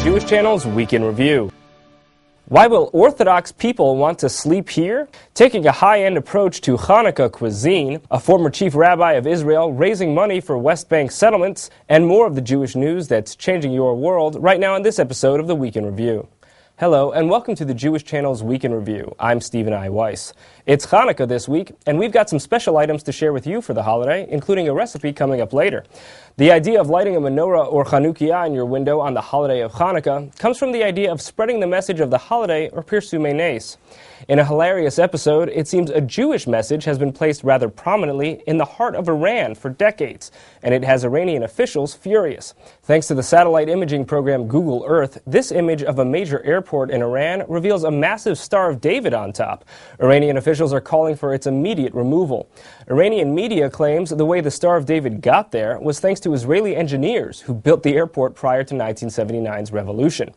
Jewish Channel's Week in Review. Why will Orthodox people want to sleep here? Taking a high-end approach to Hanukkah cuisine, a former chief rabbi of Israel raising money for West Bank settlements, and more of the Jewish news that's changing your world right now in this episode of the Week in Review. Hello, and welcome to the Jewish Channel's Week in Review. I'm Stephen I. Weiss. It's Hanukkah this week, and we've got some special items to share with you for the holiday, including a recipe coming up later. The idea of lighting a menorah or Chanukiah in your window on the holiday of Hanukkah comes from the idea of spreading the message of the holiday, or Pirsumei Nes. In a hilarious episode, it seems a Jewish message has been placed rather prominently in the heart of Iran for decades, and it has Iranian officials furious. Thanks to the satellite imaging program Google Earth, this image of a major airport in Iran reveals a massive Star of David on top. Iranian officials are calling for its immediate removal. Iranian media claims the way the Star of David got there was thanks to Israeli engineers who built the airport prior to 1979's revolution.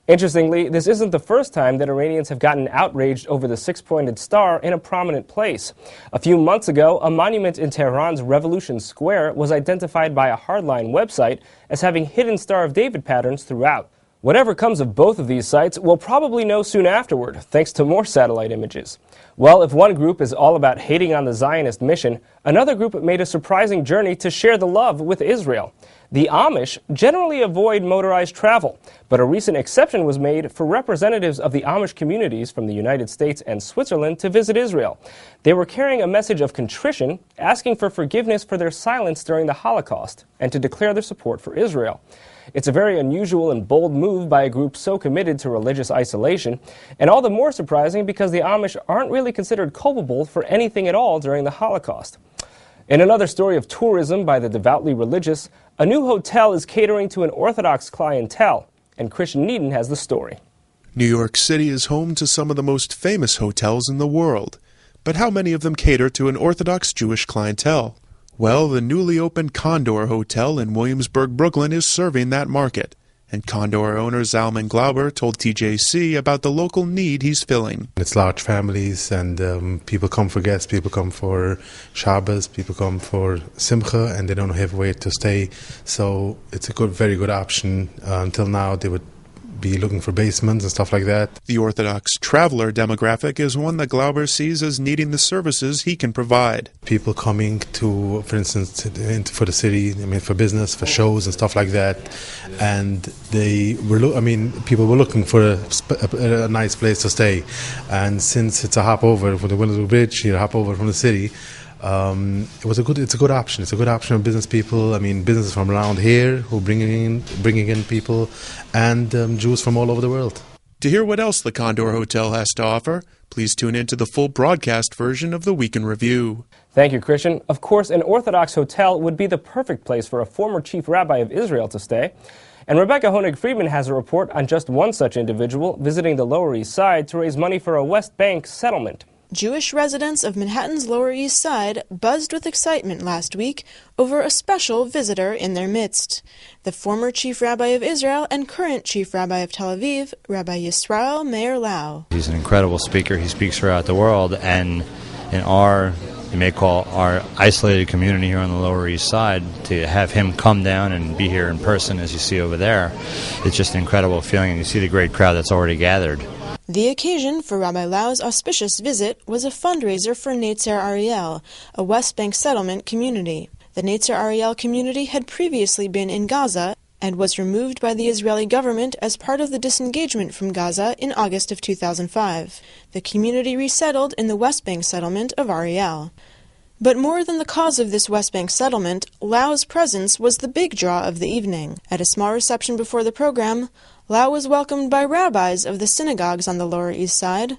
Interestingly, this isn't the first time that Iranians have gotten outraged over the six-pointed star in a prominent place. A few months ago, a monument in Tehran's Revolution Square was identified by a hardline website as having hidden Star of David patterns throughout. Whatever comes of both of these sites, we'll probably know soon afterward, thanks to more satellite images. Well, if one group is all about hating on the Zionist mission, another group made a surprising journey to share the love with Israel. The Amish generally avoid motorized travel, but a recent exception was made for representatives of the Amish communities from the United States and Switzerland to visit Israel. They were carrying a message of contrition, asking for forgiveness for their silence during the Holocaust, and to declare their support for Israel. It's a very unusual and bold move by a group so committed to religious isolation, and all the more surprising because the Amish aren't really considered culpable for anything at all during the Holocaust. In another story of tourism by the devoutly religious, a new hotel is catering to an Orthodox clientele, and Christian Needon has the story. New York City is home to some of the most famous hotels in the world, but how many of them cater to an Orthodox Jewish clientele? Well, the newly opened Condor Hotel in Williamsburg, Brooklyn is serving that market, and Condor owner Zalman Glauber told TJC about the local need he's filling. It's large families, and people come for guests, people come for Shabbos, people come for Simcha, and they don't have where to stay. So it's a very good option. Until now, they would be looking for basements and stuff like that. The Orthodox traveler demographic is one that Glauber sees as needing the services he can provide. People coming to, for instance, for the city, for business, for shows and stuff like that, and people were looking for a nice place to stay, and since it's a hop over for the Willow Bridge, hop over from the city. It's a good option. It's a good option for business people. Businesses from around here who bringing in people, and Jews from all over the world. To hear what else the Condor Hotel has to offer, please tune in to the full broadcast version of the Week in Review. Thank you, Christian. Of course, an Orthodox hotel would be the perfect place for a former chief rabbi of Israel to stay. And Rebecca Honig-Friedman has a report on just one such individual visiting the Lower East Side to raise money for a West Bank settlement. Jewish residents of Manhattan's Lower East Side buzzed with excitement last week over a special visitor in their midst. The former chief rabbi of Israel and current chief rabbi of Tel Aviv, Rabbi Yisrael Meir Lau. He's an incredible speaker. He speaks throughout the world, and in our, you may call our isolated community here on the Lower East Side, to have him come down and be here in person as you see over there, it's just an incredible feeling, and you see the great crowd that's already gathered. The occasion for Rabbi Lau's auspicious visit was a fundraiser for Netzer Ariel, a West Bank settlement community. The Netzer Ariel community had previously been in Gaza and was removed by the Israeli government as part of the disengagement from Gaza in August of 2005. The community resettled in the West Bank settlement of Ariel. But more than the cause of this West Bank settlement, Lau's presence was the big draw of the evening. At a small reception before the program, Lau was welcomed by rabbis of the synagogues on the Lower East Side,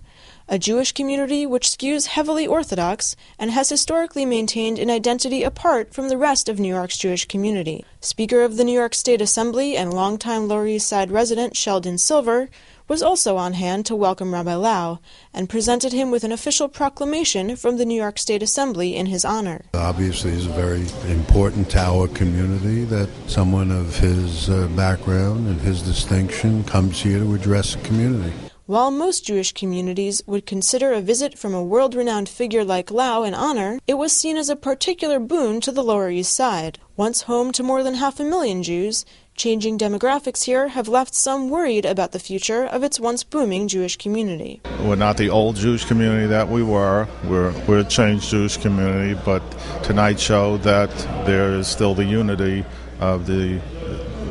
a Jewish community which skews heavily Orthodox and has historically maintained an identity apart from the rest of New York's Jewish community. Speaker of the New York State Assembly and longtime Lower East Side resident Sheldon Silver was also on hand to welcome Rabbi Lau and presented him with an official proclamation from the New York State Assembly in his honor. Obviously, it's very important to our community that someone of his background and his distinction comes here to address the community. While most Jewish communities would consider a visit from a world-renowned figure like Lau an honor, it was seen as a particular boon to the Lower East Side. Once home to more than 500,000 Jews, Changing demographics here have left some worried about the future of its once booming Jewish community. We're not the old Jewish community that we were. We're a changed Jewish community, but tonight showed that there is still the unity of the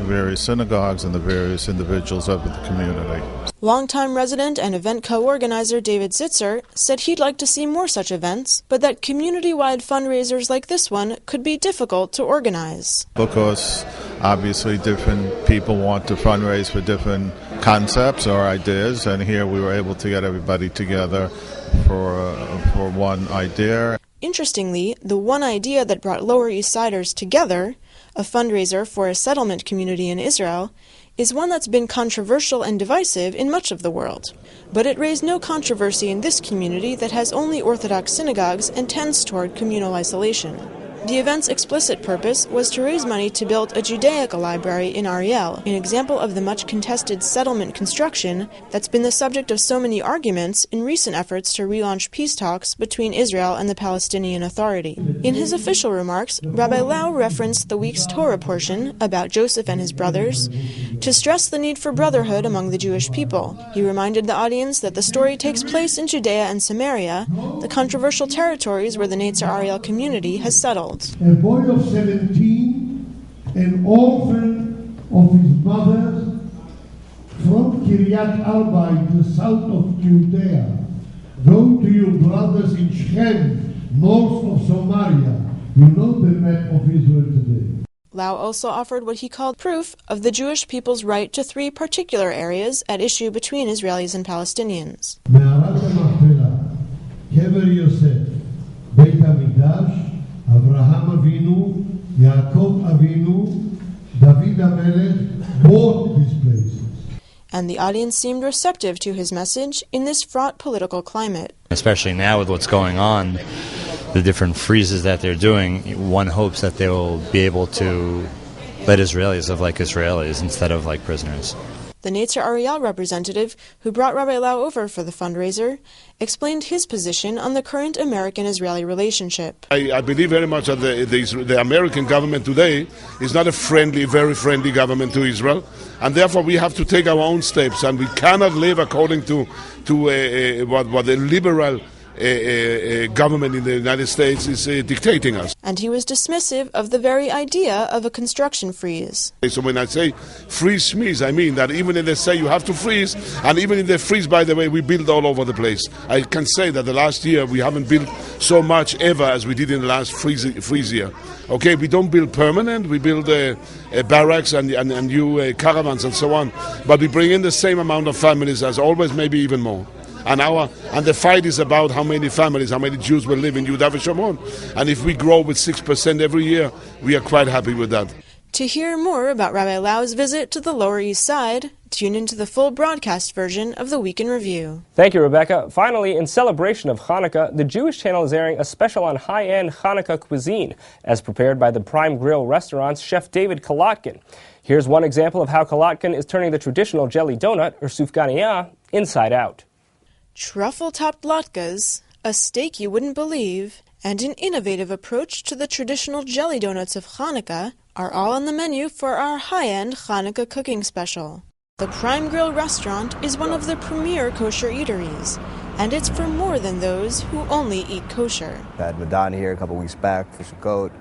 various synagogues and the various individuals of the community. Longtime resident and event co-organizer David Zitzer said he'd like to see more such events, but that community-wide fundraisers like this one could be difficult to organize. Because obviously different people want to fundraise for different concepts or ideas, and here we were able to get everybody together for one idea. Interestingly, the one idea that brought Lower East Siders together, a fundraiser for a settlement community in Israel, is one that's been controversial and divisive in much of the world. But it raised no controversy in this community that has only Orthodox synagogues and tends toward communal isolation. The event's explicit purpose was to raise money to build a Judaica library in Ariel, an example of the much contested settlement construction that's been the subject of so many arguments in recent efforts to relaunch peace talks between Israel and the Palestinian Authority. In his official remarks, Rabbi Lau referenced the week's Torah portion about Joseph and his brothers to stress the need for brotherhood among the Jewish people. He reminded the audience that the story takes place in Judea and Samaria, the controversial territories where the Netzer Ariel community has settled. A boy of 17, an orphan of his mother, from Kiryat Arba in the south of Judea. Go to your brothers in Shechem, north of Samaria. You know the map of Israel today. Lau also offered what he called proof of the Jewish people's right to three particular areas at issue between Israelis and Palestinians. מערת המכפלה, קבר יוסף, בית המקדש, אברהם אבינו, יעקב אבינו, דוד המלך, bought these places. And the audience seemed receptive to his message in this fraught political climate. Especially now with what's going on, the different freezes that they're doing, one hopes that they will be able to let Israelis live like Israelis instead of like prisoners. The Netzer Ariel representative, who brought Rabbi Lau over for the fundraiser, explained his position on the current American-Israeli relationship. I believe very much that the American government today is not a very friendly government to Israel, and therefore we have to take our own steps, and we cannot live according to what the liberal government in the United States is dictating us. And he was dismissive of the very idea of a construction freeze. So when I say freeze schmeeze, I mean that even if they say you have to freeze, and even if they freeze, by the way, we build all over the place. I can say that the last year we haven't built so much ever as we did in the last freeze year. Okay, we don't build permanent, we build barracks and new caravans and so on, but we bring in the same amount of families as always, maybe even more. And the fight is about how many families, how many Jews will live in Yehuda v'Shomron. And if we grow with 6% every year, we are quite happy with that. To hear more about Rabbi Lau's visit to the Lower East Side, tune into the full broadcast version of the Week in Review. Thank you, Rebecca. Finally, in celebration of Hanukkah, the Jewish Channel is airing a special on high-end Hanukkah cuisine, as prepared by the Prime Grill restaurant's chef David Kolotkin. Here's one example of how Kolotkin is turning the traditional jelly donut, or sufganiyah, inside out. Truffle-topped latkes, a steak you wouldn't believe, and an innovative approach to the traditional jelly donuts of Hanukkah are all on the menu for our high-end Hanukkah cooking special. The Prime Grill restaurant is one of the premier kosher eateries, and it's for more than those who only eat kosher. I had Madonna here a couple weeks back for Sukkot,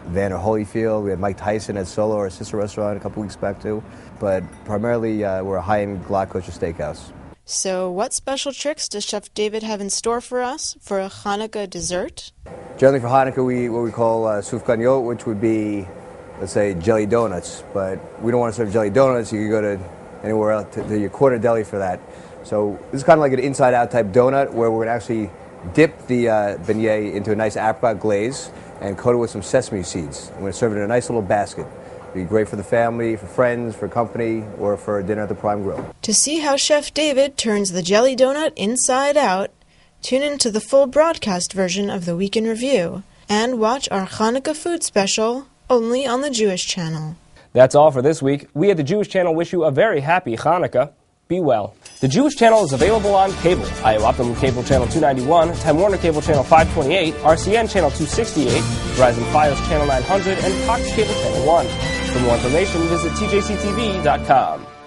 Vander Holyfield, we had Mike Tyson at Solo, our sister restaurant, a couple weeks back too, but primarily we're a high-end glatt kosher steakhouse. So what special tricks does Chef David have in store for us for a Hanukkah dessert? Generally for Hanukkah, what we call sufganiyot, which would be, let's say, jelly donuts. But we don't want to serve jelly donuts. You can go to anywhere else, to your corner deli for that. So this is kind of like an inside-out type donut where we're going to actually dip the beignet into a nice apricot glaze and coat it with some sesame seeds. We're going to serve it in a nice little basket. Be great for the family, for friends, for company, or for dinner at the Prime Grill. To see how Chef David turns the jelly donut inside out, tune into the full broadcast version of the Week in Review and watch our Hanukkah food special only on the Jewish Channel. That's all for this week. We at the Jewish Channel wish you a very happy Hanukkah. Be well. The Jewish Channel is available on cable. IO Optimum Cable Channel 291, Time Warner Cable Channel 528, RCN Channel 268, Verizon Fios Channel 900, and Cox Cable Channel 1. For more information, visit tjctv.com.